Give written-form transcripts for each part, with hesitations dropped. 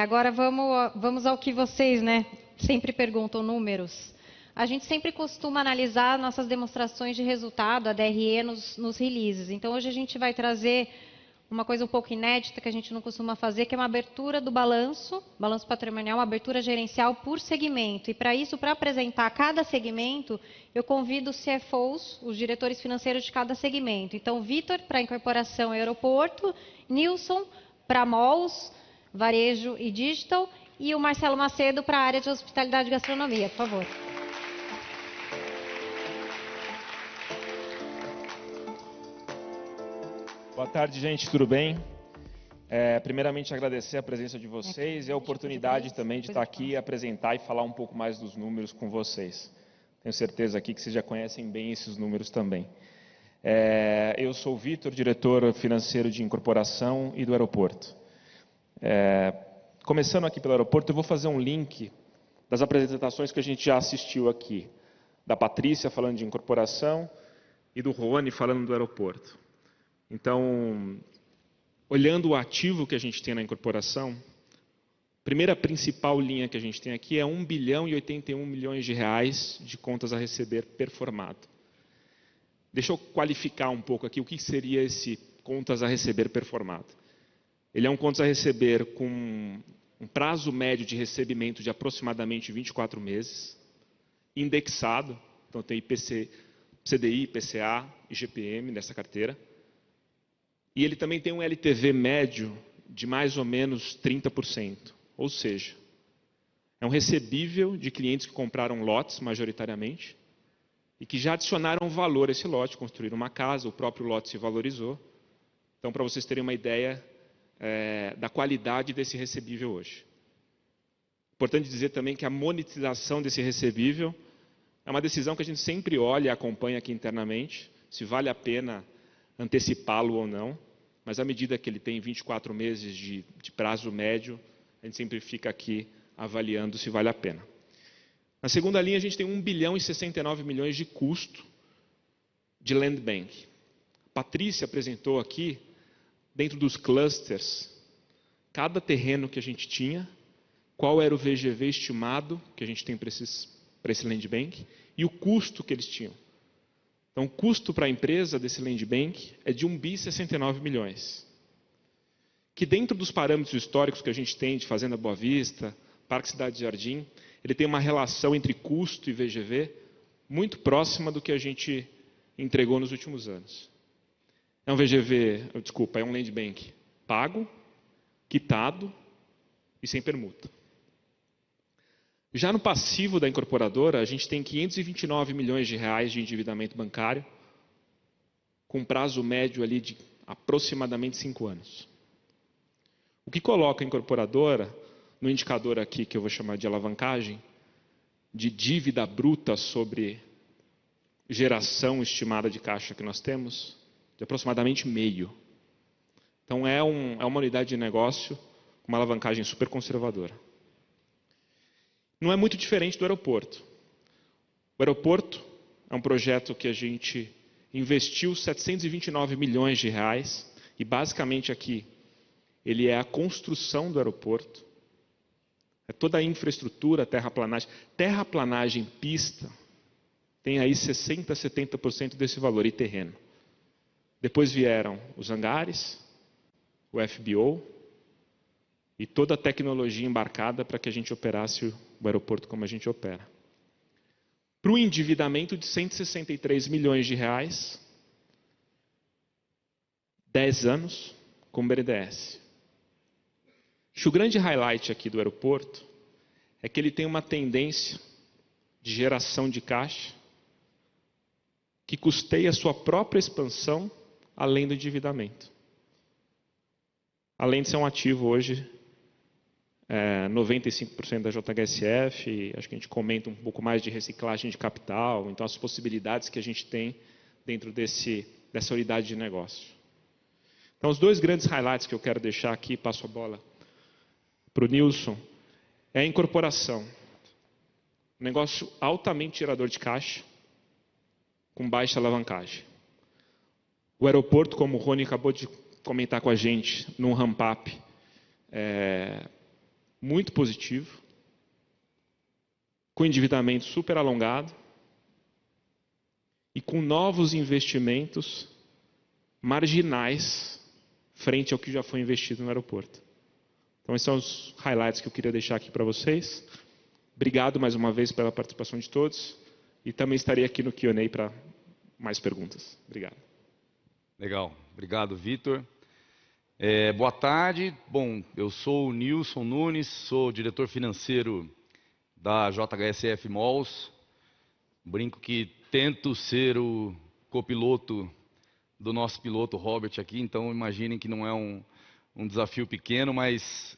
Agora vamos ao que vocês, né, sempre perguntam, números. A gente sempre costuma analisar nossas demonstrações de resultado, a DRE, nos releases. Então, hoje a gente vai trazer uma coisa um pouco inédita que a gente não costuma fazer, que é uma abertura do balanço patrimonial, uma abertura gerencial por segmento. E para isso, para apresentar cada segmento, eu convido os CFOs, os diretores financeiros de cada segmento. Então, Vitor, para incorporação e aeroporto, Nilson, para malls, varejo e digital, e o Marcelo Macedo para a área de hospitalidade e gastronomia, por favor. Boa tarde, gente, tudo bem? Primeiramente, agradecer a presença de vocês e a oportunidade também de estar aqui, apresentar e falar um pouco mais dos números com vocês. Tenho certeza aqui que vocês já conhecem bem esses números também. Eu sou o Vitor, diretor financeiro de incorporação e do aeroporto. Começando aqui pelo aeroporto, eu vou fazer um link das apresentações que a gente já assistiu aqui, da Patrícia falando de incorporação e do Rony falando do aeroporto. Então, olhando o ativo que a gente tem na incorporação, a primeira principal linha que a gente tem aqui é 1 bilhão e 81 milhões de reais de contas a receber performado. Deixa eu qualificar um pouco aqui o que seria esse contas a receber performado. Ele é um contas a receber com um prazo médio de recebimento de aproximadamente 24 meses, indexado, então tem CDI, IPCA, IGPM nessa carteira. E ele também tem um LTV médio de mais ou menos 30%. Ou seja, é um recebível de clientes que compraram lotes majoritariamente e que já adicionaram valor a esse lote, construíram uma casa, o próprio lote se valorizou. Então, para vocês terem uma ideia da qualidade desse recebível hoje. Importante dizer também que a monetização desse recebível é uma decisão que a gente sempre olha e acompanha aqui internamente, se vale a pena antecipá-lo ou não. Mas à medida que ele tem 24 meses de prazo médio, a gente sempre fica aqui avaliando se vale a pena. Na segunda linha, a gente tem 1 bilhão e 69 milhões de custo de land bank. A Patrícia apresentou aqui, dentro dos clusters, cada terreno que a gente tinha, qual era o VGV estimado que a gente tem para esse land bank e o custo que eles tinham. Então, o custo para a empresa desse land bank é de 1 bi e 69 milhões. Que dentro dos parâmetros históricos que a gente tem de Fazenda Boa Vista, Parque Cidade Jardim, ele tem uma relação entre custo e VGV muito próxima do que a gente entregou nos últimos anos. É um land bank pago, quitado e sem permuta. Já no passivo da incorporadora, a gente tem 529 milhões de reais de endividamento bancário, com prazo médio ali de aproximadamente 5 anos. O que coloca a incorporadora no indicador aqui, que eu vou chamar de alavancagem, de dívida bruta sobre geração estimada de caixa que nós temos, de aproximadamente meio. Então é uma unidade de negócio com uma alavancagem super conservadora. Não é muito diferente do aeroporto. O aeroporto é um projeto que a gente investiu 729 milhões de reais e basicamente aqui ele é a construção do aeroporto, é toda a infraestrutura, terraplanagem, pista, tem aí 60%, 70% desse valor e terreno. Depois vieram os hangares, o FBO e toda a tecnologia embarcada para que a gente operasse o aeroporto como a gente opera. Para o endividamento de 163 milhões de reais, 10 anos com BNDES. Acho que o grande highlight aqui do aeroporto é que ele tem uma tendência de geração de caixa que custeia a sua própria expansão além do endividamento. Além de ser um ativo hoje 95% da JHSF, acho que a gente comenta um pouco mais de reciclagem de capital, então as possibilidades que a gente tem dentro dessa unidade de negócio. Então os dois grandes highlights que eu quero deixar aqui, passo a bola para o Nilson, é a incorporação. Um negócio altamente gerador de caixa, com baixa alavancagem. O aeroporto, como o Rony acabou de comentar com a gente, num ramp-up, muito positivo, com endividamento super alongado e com novos investimentos marginais frente ao que já foi investido no aeroporto. Então, esses são os highlights que eu queria deixar aqui para vocês. Obrigado mais uma vez pela participação de todos e também estarei aqui no Q&A para mais perguntas. Obrigado. Legal. Obrigado, Vitor. Boa tarde. Bom, eu sou o Nilson Nunes, sou diretor financeiro da JHSF Malls. Brinco que tento ser o copiloto do nosso piloto Robert aqui, então imaginem que não é um desafio pequeno, mas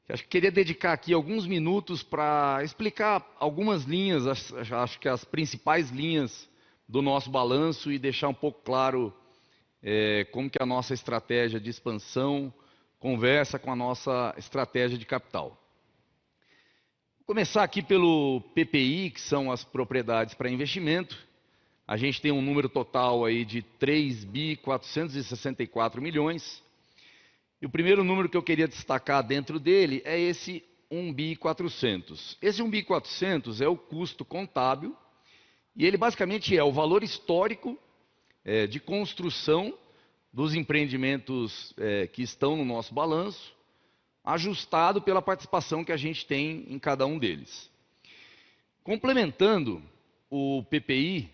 acho que queria dedicar aqui alguns minutos para explicar algumas linhas, acho que as principais linhas do nosso balanço e deixar um pouco claro como que a nossa estratégia de expansão conversa com a nossa estratégia de capital. Vou começar aqui pelo PPI, que são as propriedades para investimento. A gente tem um número total aí de 3.464 milhões. E o primeiro número que eu queria destacar dentro dele é esse 1.400. Esse 1.400 é o custo contábil e ele basicamente é o valor histórico de construção dos empreendimentos que estão no nosso balanço, ajustado pela participação que a gente tem em cada um deles. Complementando o PPI,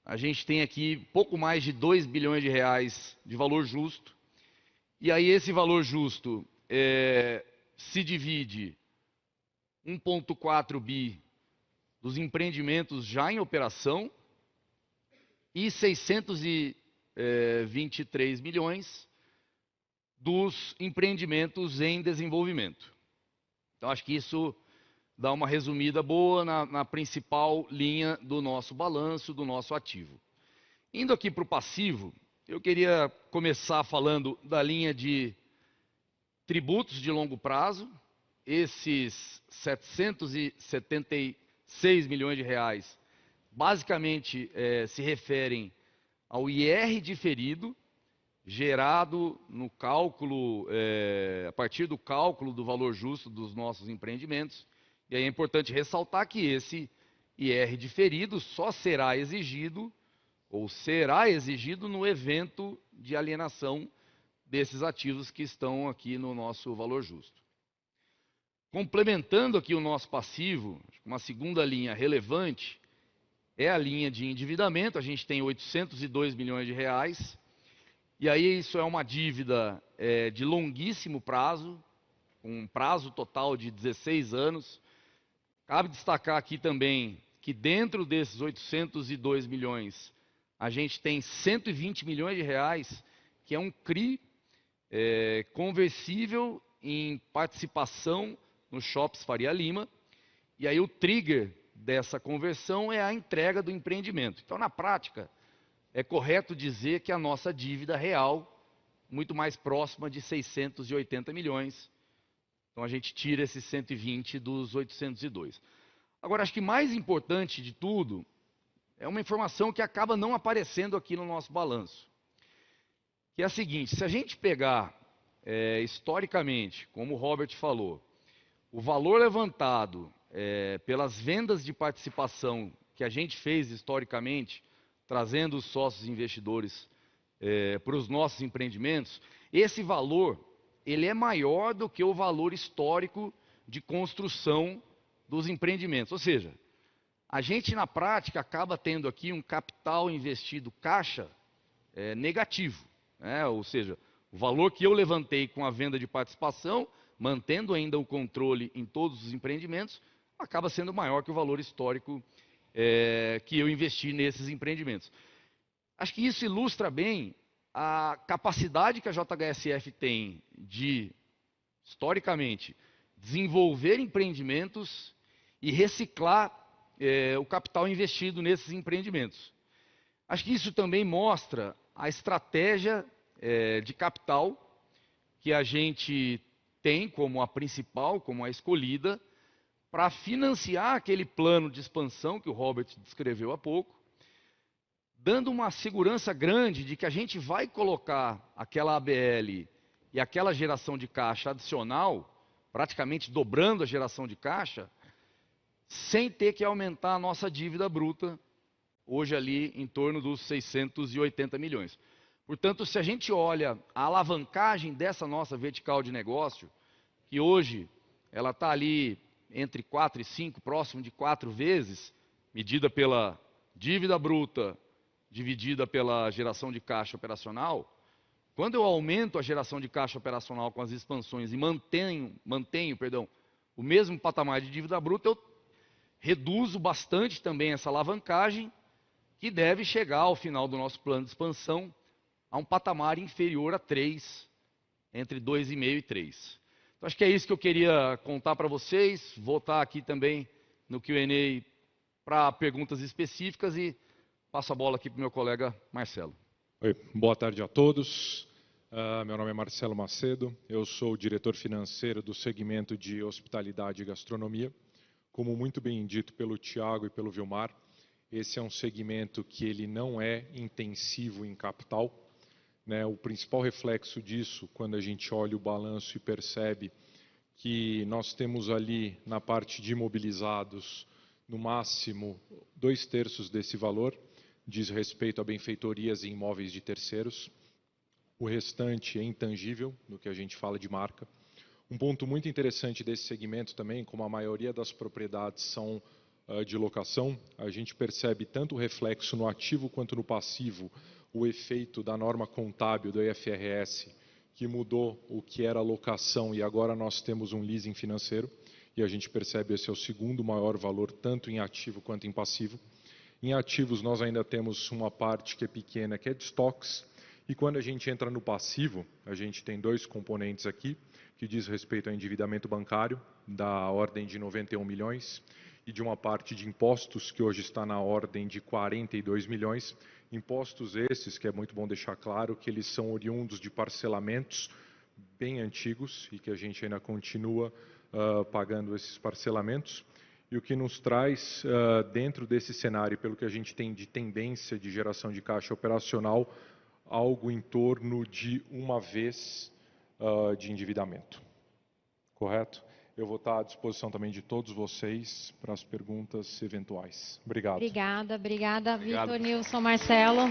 a gente tem aqui pouco mais de 2 bilhões de reais de valor justo. E aí esse valor justo se divide 1,4 bi dos empreendimentos já em operação e 623 milhões dos empreendimentos em desenvolvimento. Então acho que isso dá uma resumida boa na principal linha do nosso balanço, do nosso ativo. Indo aqui para o passivo, eu queria começar falando da linha de tributos de longo prazo. Esses 776 milhões de reais basicamente se referem ao IR diferido, gerado no cálculo, a partir do cálculo do valor justo dos nossos empreendimentos. E aí é importante ressaltar que esse IR diferido só será exigido no evento de alienação desses ativos que estão aqui no nosso valor justo. Complementando aqui o nosso passivo, uma segunda linha relevante é a linha de endividamento. A gente tem 802 milhões de reais, e aí isso é uma dívida de longuíssimo prazo, com um prazo total de 16 anos. Cabe destacar aqui também que dentro desses 802 milhões, a gente tem 120 milhões de reais, que é um CRI conversível em participação no Shoppes Faria Lima, e aí o trigger dessa conversão é a entrega do empreendimento. Então, na prática, é correto dizer que a nossa dívida real, muito mais próxima de 680 milhões, então a gente tira esses 120 dos 802. Agora, acho que mais importante de tudo é uma informação que acaba não aparecendo aqui no nosso balanço, que é a seguinte: se a gente pegar historicamente, como o Robert falou, o valor levantado pelas vendas de participação que a gente fez historicamente, trazendo os sócios investidores para os nossos empreendimentos, esse valor ele é maior do que o valor histórico de construção dos empreendimentos. Ou seja, a gente na prática acaba tendo aqui um capital investido caixa negativo, né? Ou seja, o valor que eu levantei com a venda de participação, mantendo ainda o controle em todos os empreendimentos, acaba sendo maior que o valor histórico que eu investi nesses empreendimentos. Acho que isso ilustra bem a capacidade que a JHSF tem de, historicamente, desenvolver empreendimentos e reciclar o capital investido nesses empreendimentos. Acho que isso também mostra a estratégia de capital que a gente tem como a principal, como a escolhida, para financiar aquele plano de expansão que o Robert descreveu há pouco, dando uma segurança grande de que a gente vai colocar aquela ABL e e aquela geração de caixa adicional, praticamente dobrando a geração de caixa, sem ter que aumentar a nossa dívida bruta, hoje ali em torno dos 680 milhões. Portanto, se a gente olha a alavancagem dessa nossa vertical de negócio, que hoje ela está ali entre 4 e 5, próximo de 4 vezes, medida pela dívida bruta, dividida pela geração de caixa operacional, quando eu aumento a geração de caixa operacional com as expansões e mantenho, o mesmo patamar de dívida bruta, eu reduzo bastante também essa alavancagem, que deve chegar ao final do nosso plano de expansão a um patamar inferior a 3, entre 2,5 e 3. Então, acho que é isso que eu queria contar para vocês. Vou estar aqui também no Q&A para perguntas específicas e passo a bola aqui para o meu colega Marcelo. Oi, boa tarde a todos. Meu nome é Marcelo Macedo, eu sou o diretor financeiro do segmento de hospitalidade e gastronomia. Como muito bem dito pelo Thiago e pelo Vilmar, esse é um segmento que ele não é intensivo em capital, né? O principal reflexo disso, quando a gente olha o balanço e percebe que nós temos ali na parte de imobilizados, no máximo 2/3 desse valor, diz respeito a benfeitorias e imóveis de terceiros. O restante é intangível, no que a gente fala de marca. Um ponto muito interessante desse segmento também, como a maioria das propriedades são de locação, a gente percebe tanto o reflexo no ativo quanto no passivo, o efeito da norma contábil do IFRS, que mudou o que era locação e agora nós temos um leasing financeiro, e a gente percebe esse é o segundo maior valor, tanto em ativo quanto em passivo. Em ativos nós ainda temos uma parte que é pequena, que é de estoques, e quando a gente entra no passivo, a gente tem 2 componentes aqui, que diz respeito ao endividamento bancário, da ordem de 91 milhões, e de uma parte de impostos, que hoje está na ordem de 42 milhões. Impostos esses, que é muito bom deixar claro, que eles são oriundos de parcelamentos bem antigos, e que a gente ainda continua pagando esses parcelamentos. E o que nos traz, dentro desse cenário, pelo que a gente tem de tendência de geração de caixa operacional, algo em torno de 1 vez de endividamento. Correto? Eu vou estar à disposição também de todos vocês para as perguntas eventuais. Obrigado. Obrigada, Vitor, Nilson, Marcelo.